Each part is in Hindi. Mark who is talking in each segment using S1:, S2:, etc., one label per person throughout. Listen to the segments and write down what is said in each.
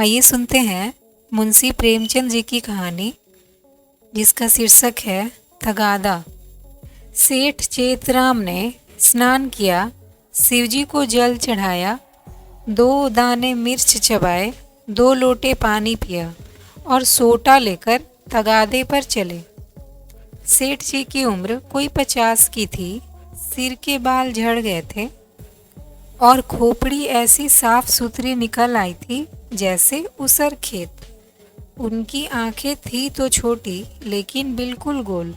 S1: आइए सुनते हैं मुंशी प्रेमचंद जी की कहानी, जिसका शीर्षक है तगादा। सेठ चेतराम ने स्नान किया, शिवजी को जल चढ़ाया, 2 दाने मिर्च चबाए, 2 लोटे पानी पिया और सोटा लेकर तगादे पर चले। सेठ जी की उम्र कोई 50 की थी। सिर के बाल झड़ गए थे और खोपड़ी ऐसी साफ सुथरी निकल आई थी जैसे उसर खेत। उनकी आंखें थी तो छोटी लेकिन बिल्कुल गोल।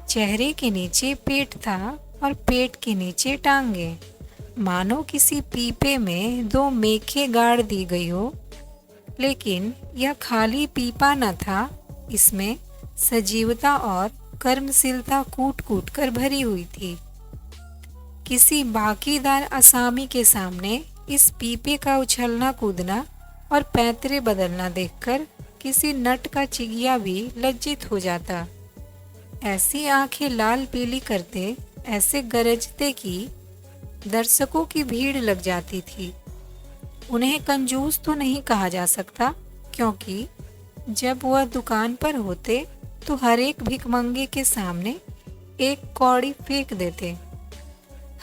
S1: चेहरे के नीचे पेट था और पेट के नीचे टांगे, मानो किसी पीपे में 2 मेखें गाड़ दी गई हो। लेकिन यह खाली पीपा न था, इसमें सजीवता और कर्मशीलता कूट कूट कर भरी हुई थी। किसी बाकीदार असामी के सामने इस पीपे का उछलना कूदना और पैंतरे बदलना देखकर किसी नट का चिगिया भी लज्जित हो जाता। ऐसी आंखें लाल पीली करते, ऐसे गरजते कि दर्शकों की भीड़ लग जाती थी। उन्हें कंजूस तो नहीं कहा जा सकता, क्योंकि जब वह दुकान पर होते तो हर एक भिखमंगे के सामने एक कौड़ी फेंक देते।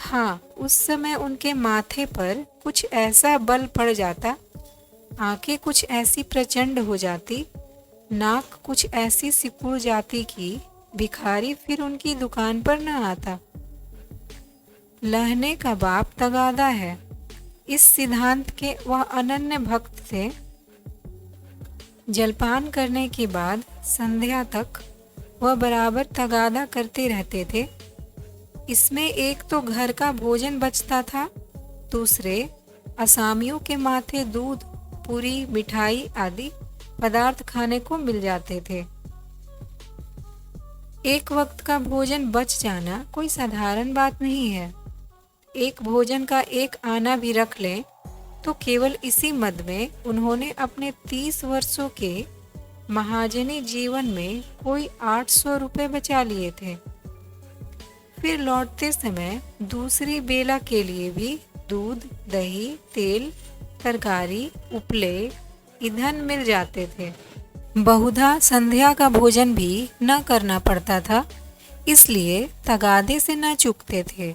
S1: हाँ, उस समय उनके माथे पर कुछ ऐसा बल पड़ जाता, आंखें कुछ ऐसी प्रचंड हो जाती, नाक कुछ ऐसी सिकुड़ जाती कि भिखारी फिर उनकी दुकान पर न आता। लहने का बाप तगादा है, इस सिद्धांत के वह अनन्य भक्त थे। जलपान करने के बाद संध्या तक वह बराबर तगादा करते रहते थे। इसमें एक तो घर का भोजन बचता था, दूसरे असामियों के माथे दूध, पूरी, मिठाई आदि पदार्थ खाने को मिल जाते थे। एक वक्त का भोजन बच जाना कोई साधारण बात नहीं है। एक भोजन का एक आना भी रख लें तो केवल इसी मद में उन्होंने अपने 30 वर्षों के महाजनी जीवन में कोई 800 रुपये बचा लिए थे। फिर लौटते समय दूसरी बेला के लिए भी दूध, दही, तेल, तरकारी, उपले, ईंधन मिल जाते थे। बहुधा संध्या का भोजन भी न करना पड़ता था, इसलिए तगादे से न चूकते थे।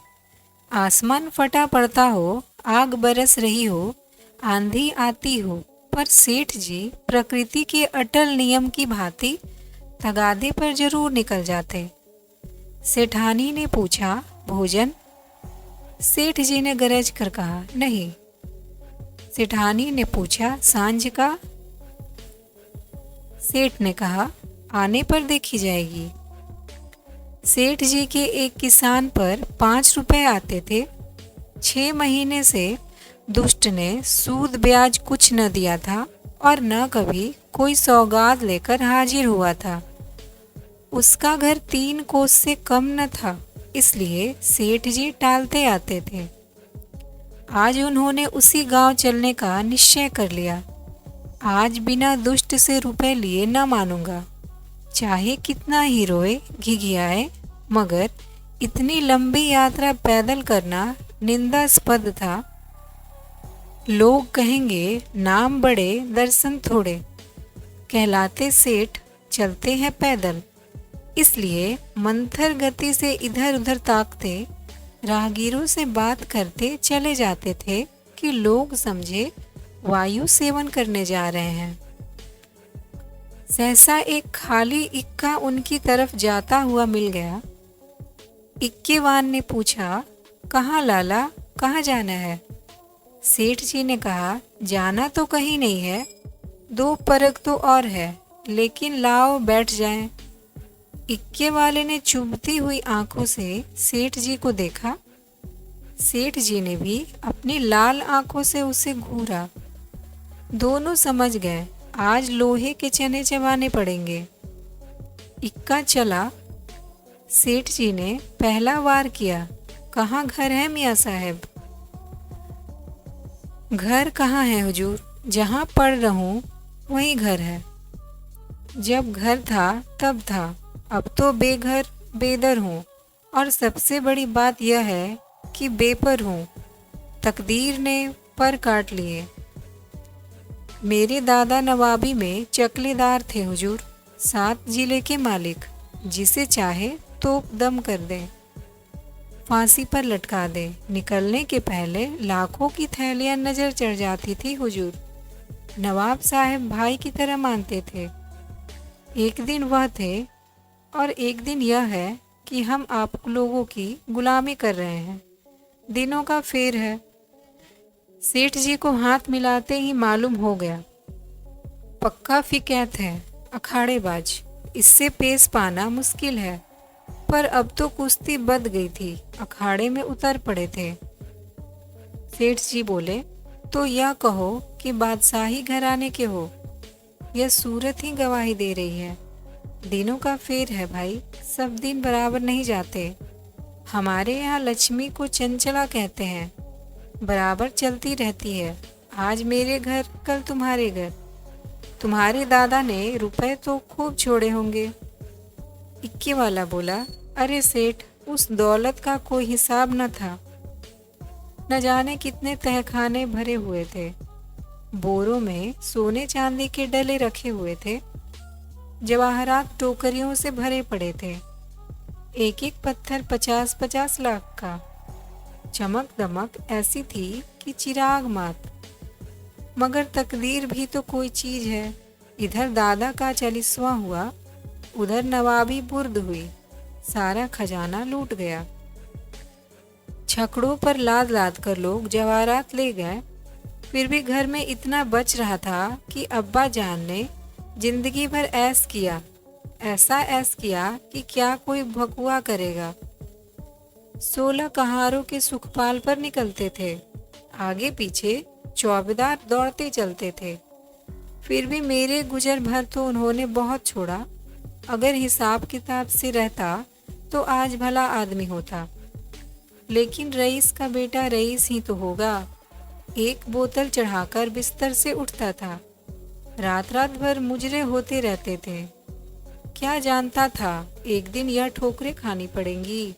S1: आसमान फटा पड़ता हो, आग बरस रही हो, आंधी आती हो, पर सेठ जी प्रकृति के अटल नियम की भांति तगादे पर जरूर निकल जाते। सेठानी ने पूछा, भोजन? सेठ जी ने गरज कर कहा, नहीं। सेठानी ने पूछा, सांझ का? सेठ ने कहा, आने पर देखी जाएगी। सेठ जी के एक किसान पर 5 रुपए आते थे। 6 महीने से दुष्ट ने सूद ब्याज कुछ न दिया था और न कभी कोई सौगात लेकर हाजिर हुआ था। उसका घर 3 कोस से कम न था, इसलिए सेठ जी टालते आते थे। आज उन्होंने उसी गांव चलने का निश्चय कर लिया। आज बिना दुष्ट से रुपए लिए न मानूंगा, चाहे कितना ही रोए घिघियाए, मगर इतनी लंबी यात्रा पैदल करना निंदास्पद था। लोग कहेंगे, नाम बड़े दर्शन थोड़े, कहलाते सेठ चलते हैं पैदल। इसलिए मंथर गति से इधर उधर ताकते, राहगीरों से बात करते चले जाते थे कि लोग समझे वायु सेवन करने जा रहे हैं। सहसा एक खाली इक्का उनकी तरफ जाता हुआ मिल गया। इक्केवान ने पूछा, कहाँ लाला, कहाँ जाना है? सेठ जी ने कहा, जाना तो कहीं नहीं है, 2 परग तो और है, लेकिन लाओ बैठ जाएं। इक्के वाले ने चुभती हुई आंखों से सेठ जी को देखा। सेठ जी ने भी अपनी लाल आंखों से उसे घूरा। दोनों समझ गए, आज लोहे के चने चबाने पड़ेंगे। इक्का चला। सेठ जी ने पहला वार किया, कहाँ घर है मियाँ साहब? घर कहाँ है हुजूर, जहाँ पढ़ रहूं वहीं घर है। जब घर था तब था, अब तो बेघर बेदर हूँ, और सबसे बड़ी बात यह है कि बेपर हूँ। तकदीर ने पर काट लिए। मेरे दादा नवाबी में चकलेदार थे हुजूर, 7 जिले के मालिक, जिसे चाहे तोप दम कर दे, फांसी पर लटका दे। निकलने के पहले लाखों की थैलियां नजर चढ़ जाती थी हुजूर। नवाब साहब भाई की तरह मानते थे। एक दिन वह थे और एक दिन यह है कि हम आप लोगों की गुलामी कर रहे हैं। दिनों का फेर है। सेठ जी को हाथ मिलाते ही मालूम हो गया, पक्का फिकैत है, अखाड़ेबाज। इससे पेश पाना मुश्किल है। पर अब तो कुश्ती बद गई थी, अखाड़े में उतर पड़े थे। सेठ जी बोले, तो यह कहो कि बादशाही घराने के हो। यह सूरत ही गवाही दे रही है। दिनों का फेर है भाई, सब दिन बराबर नहीं जाते। हमारे यहाँ लक्ष्मी को चंचला कहते हैं, बराबर चलती रहती है। आज मेरे घर, कल तुम्हारे घर। तुम्हारे दादा ने रुपए तो खूब छोड़े होंगे। इक्के वाला बोला, अरे सेठ, उस दौलत का कोई हिसाब न था। न जाने कितने तहखाने भरे हुए थे। बोरों में सोने चांदी के डले रखे हुए थे। जवाहरात टोकरियों से भरे पड़े थे। एक एक पत्थर 50-50 लाख का। चमक दमक ऐसी थी कि चिराग मात। मगर तकदीर भी तो कोई चीज है। इधर दादा का 40वां हुआ, उधर नवाबी बुर्द हुई। सारा खजाना लूट गया। छकड़ों पर लाद लाद कर लोग जवाहरात ले गए। फिर भी घर में इतना बच रहा था कि अब्बा जान ने जिंदगी भर ऐश किया, ऐसा ऐश किया कि क्या कोई भकुआ करेगा। 16 कहारों के सुखपाल पर निकलते थे। आगे पीछे चौबेदार दौड़ते चलते थे। फिर भी मेरे गुजर भर तो उन्होंने बहुत छोड़ा। अगर हिसाब किताब से रहता तो आज भला आदमी होता। लेकिन रईस का बेटा रईस ही तो होगा। एक बोतल चढ़ाकर बिस्तर से उठता था। रात रात भर मुजरे होते रहते थे। क्या जानता था एक दिन यह ठोकरें खानी पड़ेंगी।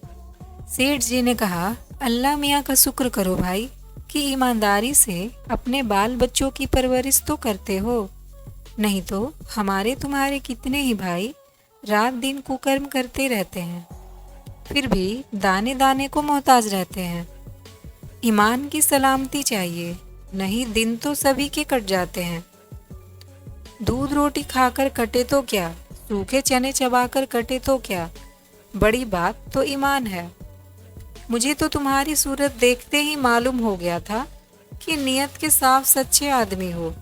S1: सेठ जी ने कहा, अल्लाह मियाँ का शुक्र करो भाई कि ईमानदारी से अपने बाल बच्चों की परवरिश तो करते हो। नहीं तो हमारे तुम्हारे कितने ही भाई रात दिन कुकर्म करते रहते हैं, फिर भी दाने दाने को मोहताज रहते हैं। ईमान की सलामती चाहिए, नहीं दिन तो सभी के कट जाते हैं। दूध रोटी खाकर कटे तो क्या, सूखे चने चबाकर कटे तो क्या, बड़ी बात तो ईमान है। मुझे तो तुम्हारी सूरत देखते ही मालूम हो गया था कि नियत के साफ सच्चे आदमी हो।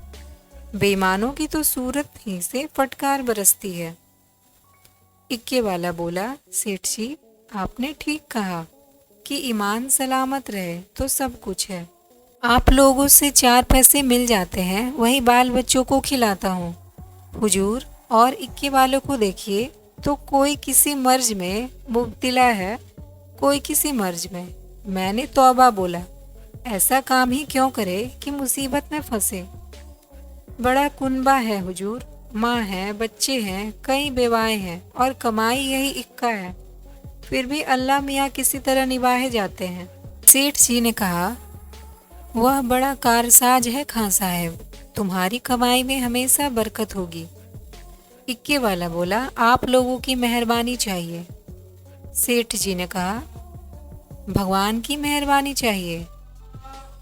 S1: बेईमानों की तो सूरत ही से फटकार बरसती है। इक्के वाला बोला, सेठ जी आपने ठीक कहा कि ईमान सलामत रहे तो सब कुछ है। आप लोगों से 4 पैसे मिल जाते हैं, वही बाल बच्चों को खिलाता हूँ। हुजूर और इक्के वालों को देखिए तो कोई किसी मर्ज में मुब्तिला है, कोई किसी मर्ज में। मैंने तौबा बोला, ऐसा काम ही क्यों करे कि मुसीबत में फंसे। बड़ा कुनबा है हुजूर, माँ है, बच्चे हैं, कई बेवाएं हैं और कमाई यही इक्का है। फिर भी अल्लाह मियाँ किसी तरह निभाए जाते हैं। सेठ जी ने कहा, वह बड़ा कारसाज है खां साहब, तुम्हारी कमाई में हमेशा बरकत होगी। इक्के वाला बोला, आप लोगों की मेहरबानी चाहिए। सेठ जी ने कहा, भगवान की मेहरबानी चाहिए।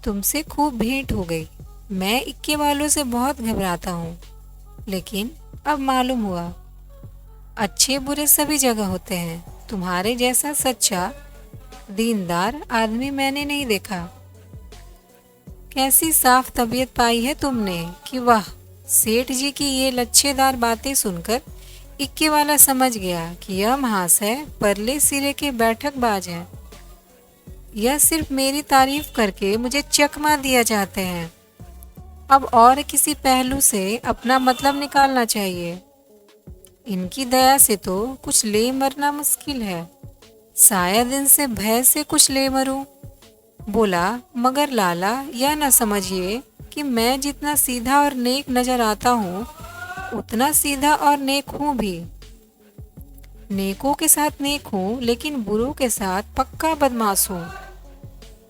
S1: तुमसे खूब भेंट हो गई। मैं इक्के वालों से बहुत घबराता हूँ, लेकिन अब मालूम हुआ अच्छे बुरे सभी जगह होते हैं। तुम्हारे जैसा सच्चा दीनदार आदमी मैंने नहीं देखा। कैसी साफ तबीयत पाई है तुमने कि वाह। सेठ जी की ये लच्छेदार बातें सुनकर इक्के वाला समझ गया कि यह महास है, परले सिरे के बैठकबाज हैं। यह सिर्फ मेरी तारीफ करके मुझे चकमा दिया चाहते हैं। अब और किसी पहलू से अपना मतलब निकालना चाहिए। इनकी दया से तो कुछ ले मरना मुश्किल है। शायद इनसे भय से कुछ ले मरूं। बोला, मगर लाला यह न समझिए कि मैं जितना सीधा और नेक नजर आता हूँ उतना सीधा और नेक हूँ भी। नेकों के साथ नेक हूँ, लेकिन बुरों के साथ पक्का बदमाश हूँ।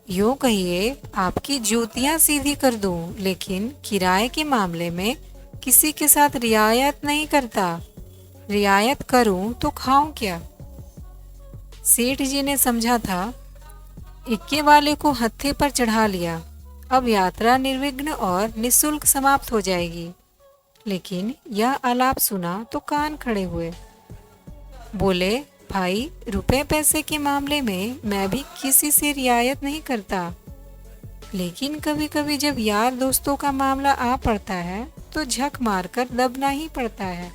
S1: यूं कहिए आपकी जूतियां सीधी कर दूं, लेकिन किराए के मामले में किसी के साथ रियायत नहीं करता। रियायत करूं तो खाऊं क्या? सेठ जी ने समझा था। इक्के वाले को हत्थे पर चढ़ा लिया। अब यात्रा निर्विघ्न और निशुल्क समाप्त हो जाएगी। लेकिन यह आलाप सुना तो कान खड़े हुए। बोले, भाई, रुपए पैसे के मामले में मैं भी किसी से रियायत नहीं करता, लेकिन कभी कभी जब यार दोस्तों का मामला आ पड़ता है तो झक मारकर दबना ही पड़ता है।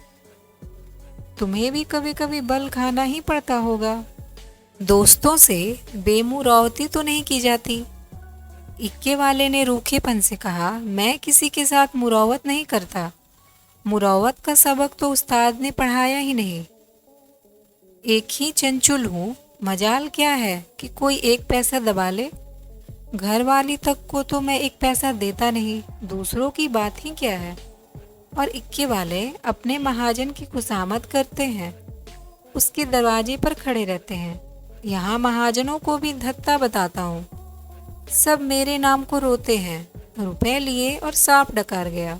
S1: तुम्हें भी कभी कभी बल खाना ही पड़ता होगा। दोस्तों से बेमुरौवती तो नहीं की जाती। इक्के वाले ने रूखेपन से कहा, मैं किसी के साथ मुरौवत नहीं करता। मुरौवत का सबक तो उस्ताद ने पढ़ाया ही नहीं। एक ही चंचुल हूँ, मजाल क्या है कि कोई एक पैसा दबा ले। घर वाली तक को तो मैं एक पैसा देता नहीं, दूसरों की बात ही क्या है। और इक्के वाले अपने महाजन की खुशामद करते हैं, उसके दरवाजे पर खड़े रहते हैं। यहाँ महाजनों को भी धत्ता बताता हूँ। सब मेरे नाम को रोते हैं। रुपए लिए और सांप डकार गया।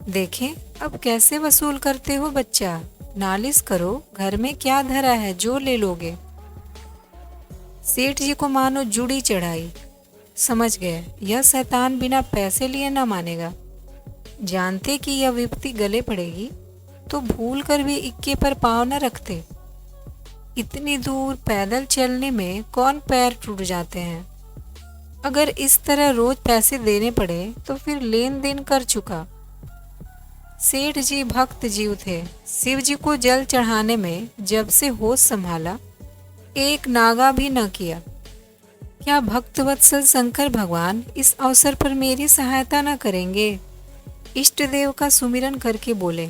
S1: देखें अब कैसे वसूल करते हो बच्चा। नालिश करो, घर में क्या धरा है जो ले लोगे। सेठ जी को मानो जुड़ी चढ़ाई। समझ गए यह शैतान बिना पैसे लिए न मानेगा। जानते कि यह विपत्ति गले पड़ेगी तो भूल कर भी इक्के पर पाँव न रखते। इतनी दूर पैदल चलने में कौन पैर टूट जाते हैं। अगर इस तरह रोज पैसे देने पड़े तो फिर लेन देन कर चुका। सेठ जी भक्त जीव थे। शिव जी को जल चढ़ाने में जब से होश संभाला एक नागा भी न किया। क्या भक्तवत्सल शंकर भगवान इस अवसर पर मेरी सहायता न करेंगे? इष्ट देव का सुमिरन करके बोले,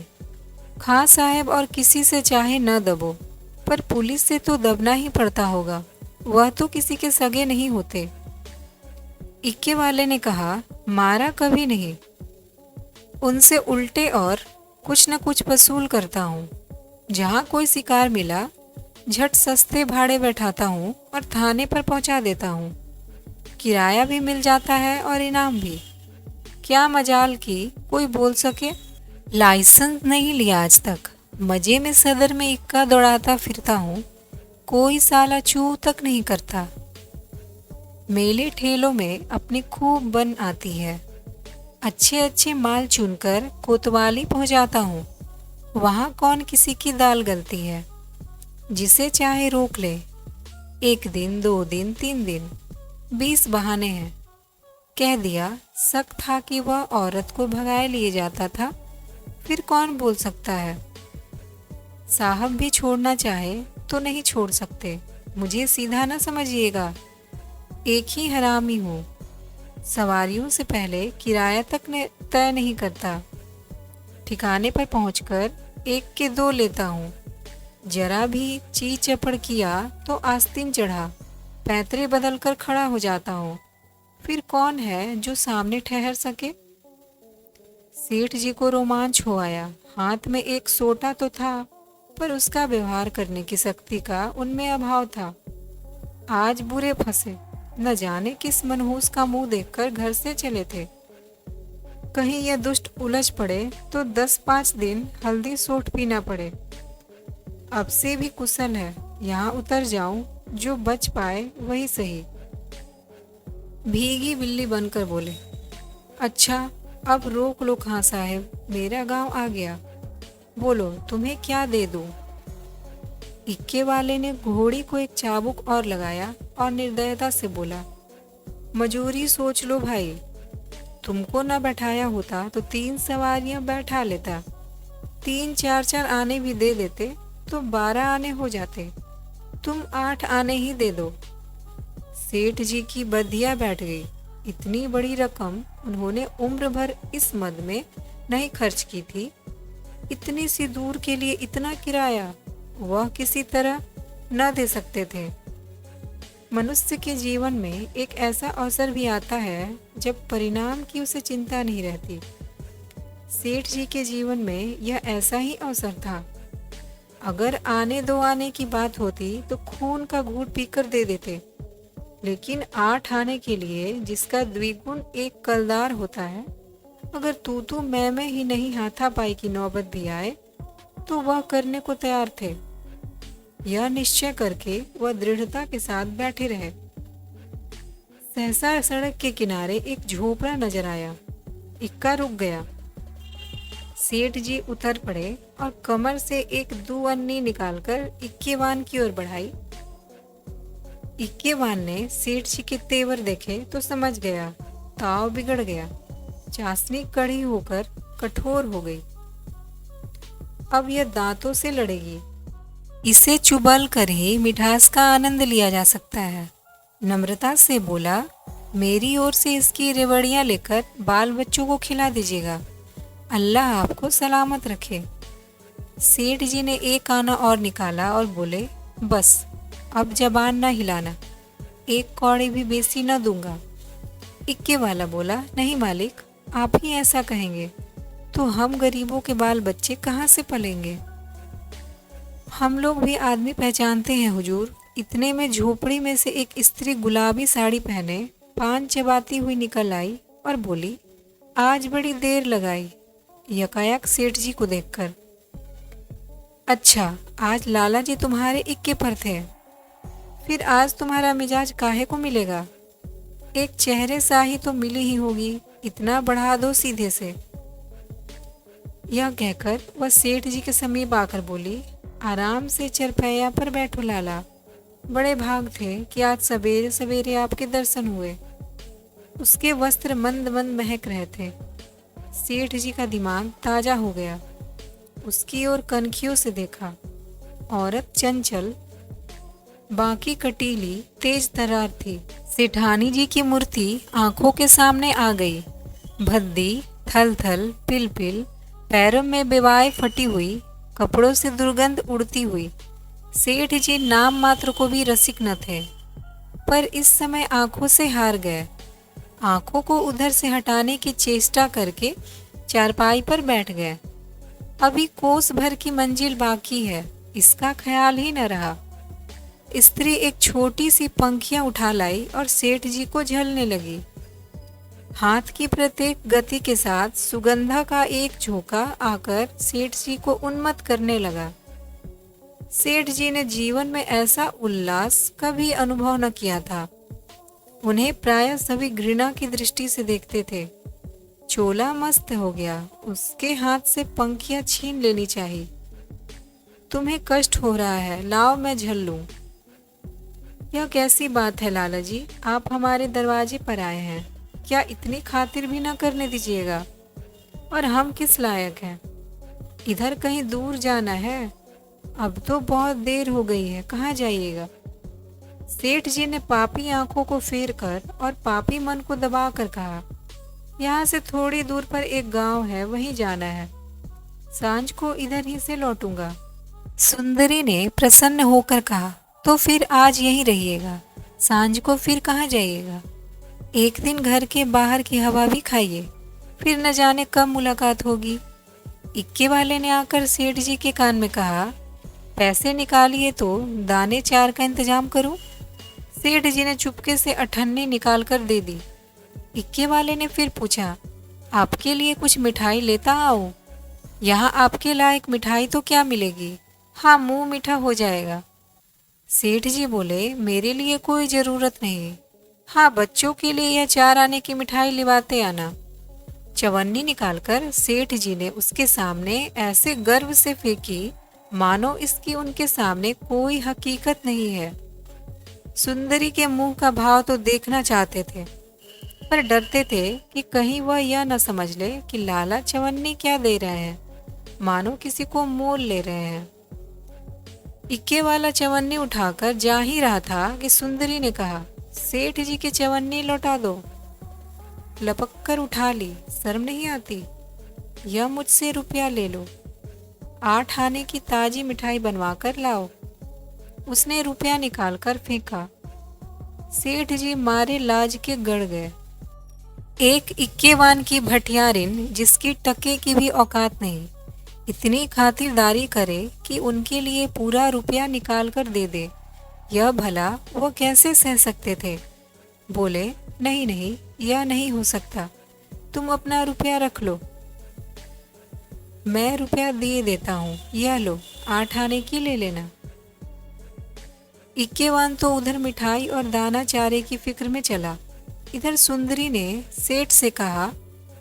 S1: खां साहब और किसी से चाहे न दबो, पर पुलिस से तो दबना ही पड़ता होगा। वह तो किसी के सगे नहीं होते। इक्के वाले ने कहा, मारा कभी नहीं, उनसे उल्टे और कुछ न कुछ वसूल करता हूँ। जहाँ कोई शिकार मिला झट सस्ते भाड़े बैठाता हूँ और थाने पर पहुँचा देता हूँ। किराया भी मिल जाता है और इनाम भी। क्या मजाल कि कोई बोल सके। लाइसेंस नहीं लिया आज तक, मजे में सदर में इक्का दौड़ाता फिरता हूँ। कोई साला चू तक नहीं करता। मेले ठेलों में अपनी खूब बन आती है। अच्छे अच्छे माल चुनकर कोतवाली पहुँचाता हूँ। वहाँ कौन किसी की दाल गलती है। जिसे चाहे रोक ले। 1 दिन 2 दिन 3 दिन 20 बहाने हैं। कह दिया शक था कि वह औरत को भगाए लिए जाता था, फिर कौन बोल सकता है। साहब भी छोड़ना चाहे तो नहीं छोड़ सकते। मुझे सीधा ना समझिएगा, एक ही हरामी हूँ। सवारियों से पहले किराया तक तय नहीं करता। ठिकाने पर पहुंचकर 1 के 2 लेता हूँ। जरा भी ची चपड़ किया तो आस्तीन चढ़ा, पैतरे बदल कर खड़ा हो जाता हूँ। फिर कौन है जो सामने ठहर सके। सेठ जी को रोमांच हो आया। हाथ में एक सोटा तो था, पर उसका व्यवहार करने की शक्ति का उनमें अभाव था। आज बुरे फंसे। न जाने किस मनहूस का मुंह देखकर घर से चले थे। कहीं यह दुष्ट उलझ पड़े तो 10-5 दिन हल्दी सोठ पीना पड़े। अब से भी कुशल है, यहाँ उतर जाऊं, जो बच पाए वही सही। भीगी बिल्ली बनकर बोले, अच्छा अब रोक लो खां साहब, मेरा गांव आ गया। बोलो तुम्हें क्या दे दूं? इक्के वाले ने घोड़ी को एक चाबुक और लगाया और निर्दयता से बोला, मजूरी सोच लो भाई। तुमको न बैठाया होता तो 3 सवारियां बैठा लेता। 3-4 आने भी दे देते तो 12 आने हो जाते। तुम 8 आने ही दे दो। सेठ जी की बधिया बैठ गई। इतनी बड़ी रकम उन्होंने उम्र भर इस मद में नहीं खर्च की थी। इतनी सी दूर के लिए इतना किराया वह किसी तरह न दे सकते थे। मनुष्य के जीवन में एक ऐसा अवसर भी आता है जब परिणाम की उसे चिंता नहीं रहती। सेठ जी के जीवन में यह ऐसा ही अवसर था। अगर आने 2 आने की बात होती तो खून का घूंट पीकर दे देते। लेकिन 8 आने के लिए जिसका द्विगुण एक कलदार होता है, अगर तू मैं ही नहीं हाथापाई की नौबत भी आए तो वह करने को तैयार थे। यह निश्चय करके वह दृढ़ता के साथ बैठे रहे। सहसा सड़क के किनारे एक झोपड़ा नजर आया। इक्का रुक गया। सेठ जी उतर पड़े और कमर से एक दुअन्नी निकालकर इक्केवान की ओर बढ़ाई। इक्केवान ने सेठ जी के तेवर देखे तो समझ गया ताव बिगड़ गया। चाशनी कड़ी होकर कठोर हो गई। अब यह दांतों से लड़ेगी। इसे चुबल कर ही मिठास का आनंद लिया जा सकता है। नम्रता से बोला, मेरी ओर से इसकी रेवड़ियां लेकर बाल बच्चों को खिला दीजिएगा। अल्लाह आपको सलामत रखे। सेठ जी ने एक आना और निकाला और बोले, बस अब जबान ना हिलाना, एक कौड़ी भी बेसी न दूंगा। इक्के वाला बोला, नहीं मालिक, आप ही ऐसा कहेंगे तो हम गरीबों के बाल बच्चे कहाँ से पलेंगे। हम लोग भी आदमी पहचानते हैं हुजूर। इतने में झोपड़ी में से एक स्त्री गुलाबी साड़ी पहने पान चबाती हुई निकल आई और बोली, आज बड़ी देर लगाई। यकायक सेठ जी को देखकर, अच्छा आज लाला जी तुम्हारे इक्के पर थे, फिर आज तुम्हारा मिजाज काहे को मिलेगा। एक चेहरे साही तो मिली ही होगी, इतना बढ़ा दो सीधे से। यह कहकर वह सेठ जी के समीप आकर बोली, आराम से चरपैया पर बैठो लाला, बड़े भाग थे कि आज सवेरे सवेरे आपके दर्शन हुए। उसके वस्त्र मंद मंद महक रहे थे। सेठ जी का दिमाग ताजा हो गया। उसकी ओर कनखियों से देखा। औरत चंचल, बाकी कटीली, तेज तर्रार थी। सेठानी जी की मूर्ति आंखों के सामने आ गई। भद्दी, थल थल, पिल पिल, पैरों में बेवाय फटी हुई, कपड़ों से दुर्गंध उड़ती हुई। सेठ जी नाम मात्र को भी रसिक न थे, पर इस समय आंखों से हार गए। आंखों को उधर से हटाने की चेष्टा करके चारपाई पर बैठ गए। अभी कोस भर की मंजिल बाकी है, इसका ख्याल ही न रहा। स्त्री एक छोटी सी पंखियां उठा लाई और सेठ जी को झलने लगी। हाथ की प्रत्येक गति के साथ सुगंधा का एक झोंका आकर सेठ जी को उन्मत्त करने लगा। सेठ जी ने जीवन में ऐसा उल्लास कभी अनुभव न किया था। उन्हें प्रायः सभी घृणा की दृष्टि से देखते थे। चोला मस्त हो गया, उसके हाथ से पंखियां छीन लेनी चाहिए। तुम्हें कष्ट हो रहा है, लाओ मैं झल लूं। यह कैसी बात है लाला जी, आप हमारे दरवाजे पर आए हैं, क्या इतनी खातिर भी ना करने दीजिएगा। और हम किस लायक हैं, इधर कहीं दूर जाना है। अब तो बहुत देर हो गई है, कहाँ जाइएगा। सेठ जी ने पापी आंखों को फेर कर और पापी मन को दबाकर कहा, यहाँ से थोड़ी दूर पर एक गांव है, वहीं जाना है। सांझ को इधर ही से लौटूंगा। सुंदरी ने प्रसन्न होकर कहा, तो फिर आज यहीं रहिएगा, सांझ को फिर कहाँ जाइएगा। एक दिन घर के बाहर की हवा भी खाइए, फिर न जाने कब मुलाकात होगी। इक्के वाले ने आकर सेठ जी के कान में कहा, पैसे निकालिए तो दाने 4 का इंतजाम करूं। सेठ जी ने चुपके से अठन्नी निकाल कर दे दी। इक्के वाले ने फिर पूछा, आपके लिए कुछ मिठाई लेता आओ। यहाँ आपके लायक मिठाई तो क्या मिलेगी, हाँ मुंह मीठा हो जाएगा। सेठ जी बोले, मेरे लिए कोई ज़रूरत नहीं, हाँ बच्चों के लिए यह 4 आने की मिठाई लिवाते आना। चवन्नी निकालकर सेठ जी ने उसके सामने ऐसे गर्व से फेंकी मानो इसकी उनके सामने कोई हकीकत नहीं है। सुंदरी के मुंह का भाव तो देखना चाहते थे, पर डरते थे कि कहीं वह यह न समझ ले कि लाला चवन्नी क्या दे रहे हैं, मानो किसी को मोल ले रहे हैं। इक्के वाला चवन्नी उठाकर जा ही रहा था कि सुंदरी ने कहा, सेठ जी की चवन्नी लौटा दो। लपक कर उठा ली, शर्म नहीं आती। यह मुझसे रुपया ले लो, 8 आने की ताजी मिठाई बनवा कर लाओ। उसने रुपया निकालकर फेंका। सेठ जी मारे लाज के गड़ गए। एक इक्केवान की भटियारिन जिसकी टके की भी औकात नहीं, इतनी खातिरदारी करे कि उनके लिए पूरा रुपया निकाल कर दे दे। यह भला वह कैसे सह सकते थे। बोले, नहीं नहीं, यह नहीं हो सकता, तुम अपना रुपया रख लो। मैं रुपया दिए देता हूँ, यह लो, 8 आने की ले लेना। इक्केवान तो उधर मिठाई और दाना चारे की फिक्र में चला। इधर सुंदरी ने सेठ से कहा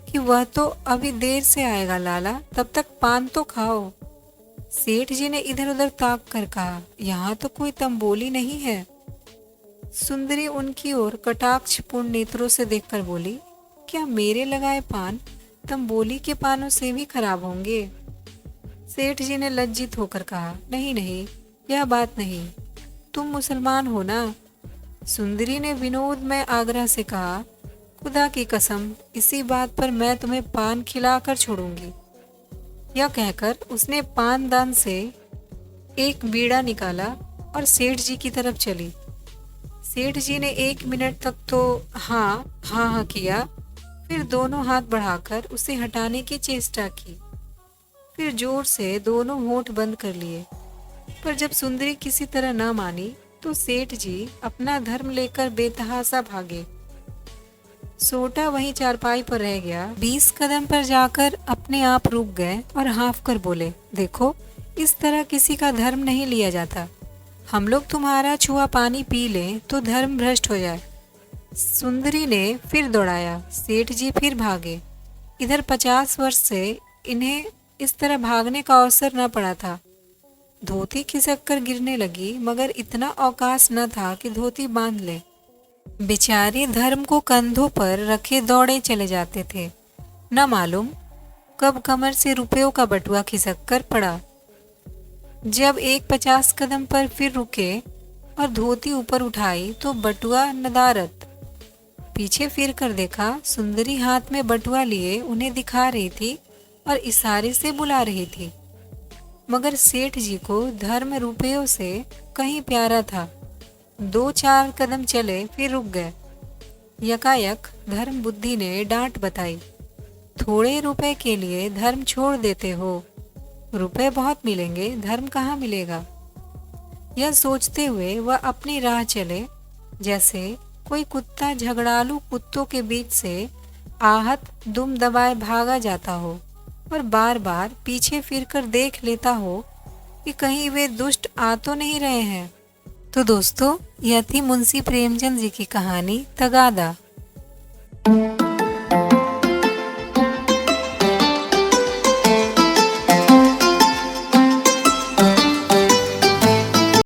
S1: कि वह तो अभी देर से आएगा लाला, तब तक पान तो खाओ। सेठ जी ने इधर उधर ताक कर कहा, यहाँ तो कोई तंबोली नहीं है। सुंदरी उनकी ओर कटाक्षपूर्ण नेत्रों से देखकर बोली, क्या मेरे लगाए पान तंबोली के पानों से भी खराब होंगे? सेठ जी ने लज्जित होकर कहा, नहीं नहीं, यह बात नहीं, तुम मुसलमान हो ना। सुंदरी ने विनोद में आग्रह से कहा, खुदा की कसम, इसी बात पर मैं तुम्हें पान खिलाकर छोड़ूंगी। यह कहकर उसने पानदान से एक बीड़ा निकाला और सेठ जी की तरफ चली। सेठ जी ने 1 मिनट तक तो हाँ हाँ हाँ किया, फिर दोनों हाथ बढ़ाकर उसे हटाने की चेष्टा की, फिर जोर से दोनों होंठ बंद कर लिए। पर जब सुंदरी किसी तरह न मानी तो सेठ जी अपना धर्म लेकर बेतहासा भागे। सोटा वहीं चारपाई पर रह गया। 20 कदम पर जाकर अपने आप रुक गए और हाँफ कर बोले, देखो, इस तरह किसी का धर्म नहीं लिया जाता। हम लोग तुम्हारा छुआ पानी पी लें तो धर्म भ्रष्ट हो जाए। सुंदरी ने फिर दौड़ाया। सेठ जी फिर भागे। इधर 50 वर्ष से इन्हें इस तरह भागने का अवसर न पड़ा था। धोती खिसक कर गिरने लगी, मगर इतना अवकाश न था कि धोती बांध ले। बेचारे धर्म को कंधों पर रखे दौड़े चले जाते थे। न मालूम कब कमर से रुपयों का बटुआ खिसक कर पड़ा। जब एक 50 कदम पर फिर रुके और धोती ऊपर उठाई तो बटुआ नदारत। पीछे फिर कर देखा, सुंदरी हाथ में बटुआ लिए उन्हें दिखा रही थी और इशारे से बुला रही थी। मगर सेठ जी को धर्म रुपयों से कहीं प्यारा था। 2-4 कदम चले, फिर रुक गए। यकायक धर्म बुद्धि ने डांट बताई, थोड़े रुपए के लिए धर्म छोड़ देते हो, रुपए बहुत मिलेंगे, धर्म कहाँ मिलेगा। यह सोचते हुए वह अपनी राह चले, जैसे कोई कुत्ता झगड़ालू कुत्तों के बीच से आहत दुम दबाए भागा जाता हो और बार बार पीछे फिरकर देख लेता हो कि कहीं वे दुष्ट आ तो नहीं रहे हैं। तो दोस्तों, यह थी मुंशी प्रेमचंद जी की कहानी तगादा।